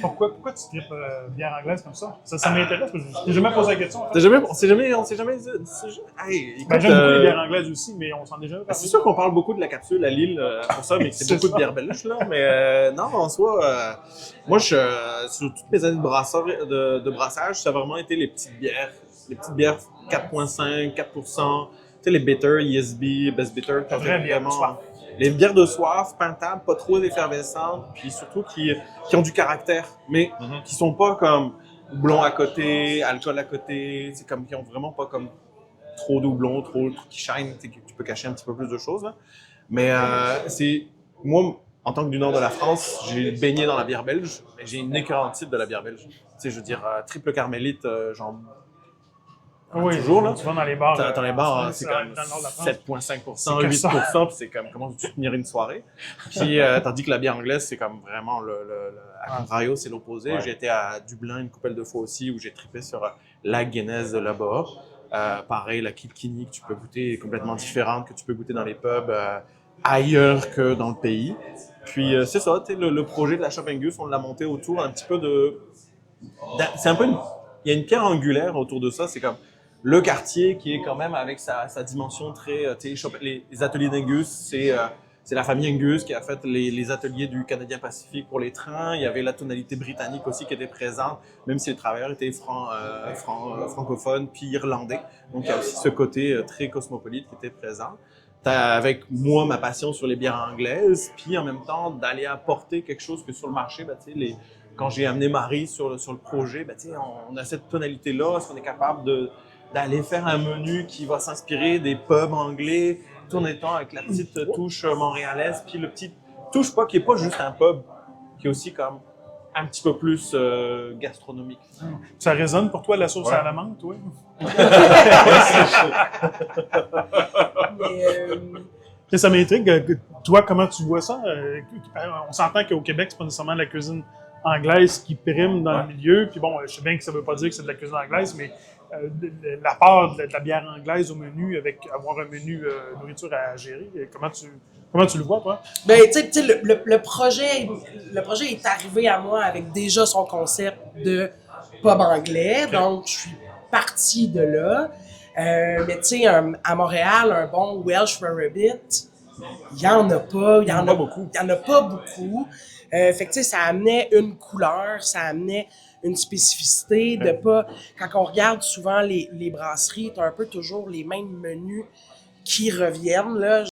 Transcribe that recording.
Pourquoi tu tripes bière anglaise comme ça? Ça m'intéresse, parce que je t'ai jamais posé la question. En fait. On s'est jamais dit. Hey, écoute, Ben, j'aime beaucoup les bières anglaises aussi, mais on s'en est jamais parlé. c'est sûr qu'on parle beaucoup de la capsule à Lille pour ça, mais que c'est C'est beaucoup ça. de bière belge, là. Mais non, en soi, moi, sur toutes mes années de brassage, ça a vraiment été les petites bières. Les petites bières 4,5, 4%. Tu sais, les bitter, ESB, Best Bitter. La vraie bière de soif. Les bières de soif, pentables, pas trop effervescentes, puis surtout qui ont du caractère, mais qui sont pas comme houblon à côté, alcool à côté, c'est comme qui ont vraiment pas comme trop de houblon, trop qui shine, tu peux cacher un petit peu plus de choses là. Mais c'est moi en tant que du nord de la France, j'ai baigné dans la bière belge, mais j'ai une écœurante type de la bière belge. Tu sais, je veux dire triple carmélite, genre Oui, toujours là. tu vas dans les bars. Dans les bars, c'est dans comme le nord de la France. 7,5%, C'est que 8%, puis c'est comme comment tu tenir une soirée. Puis tandis que la bière anglaise, c'est comme vraiment à contrario, c'est l'opposé. Ouais. J'ai été à Dublin une couple de fois aussi où j'ai trippé sur la Guinness de là-bas. Pareil, la Kilkenny que tu peux goûter est complètement différente que tu peux goûter dans les pubs ailleurs que dans le pays. Puis c'est ça, tu sais, le projet de la Shop Angus, on l'a monté autour un petit peu c'est un peu il y a une pierre angulaire autour de ça, c'est comme le quartier qui est quand même avec sa dimension très, tu sais, les ateliers d'Angus, c'est la famille Angus qui a fait les ateliers du Canadien Pacifique pour les trains. Il y avait la tonalité britannique aussi qui était présente, même si les travailleurs étaient francophones puis irlandais. Donc il y a aussi ce côté très cosmopolite qui était présent. Avec moi ma passion sur les bières anglaises, puis en même temps d'aller apporter quelque chose que sur le marché, ben, tu sais, quand j'ai amené Marie sur le projet, ben, tu sais, on a cette tonalité-là, est-ce qu'on est capable d'aller faire un menu qui va s'inspirer des pubs anglais, tout en étant avec la petite touche montréalaise, puis le petit touche pas qui est pas juste un pub, qui est aussi comme un petit peu plus gastronomique. Ça résonne pour toi la sauce Ouais. à la menthe, toi? Mais, Ça m'intrigue. Toi, comment tu vois ça? On s'entend qu'au Québec, c'est pas nécessairement la cuisine anglaise qui prime dans le milieu. Puis bon, je sais bien que ça veut pas dire que c'est de la cuisine anglaise, mais la part de la bière anglaise au menu, avec avoir un menu nourriture à gérer, comment tu le vois, toi? ben, tu sais, le projet est arrivé à moi avec déjà son concept de pub anglais, donc je suis partie de là. Mais tu sais, à Montréal, un bon Welsh Rarebit, il y en a pas, il y en a pas beaucoup. Fait que tu sais, ça amenait une couleur, ça amenait une spécificité de pas. Quand on regarde souvent les brasseries, t'as un peu toujours les mêmes menus qui reviennent là.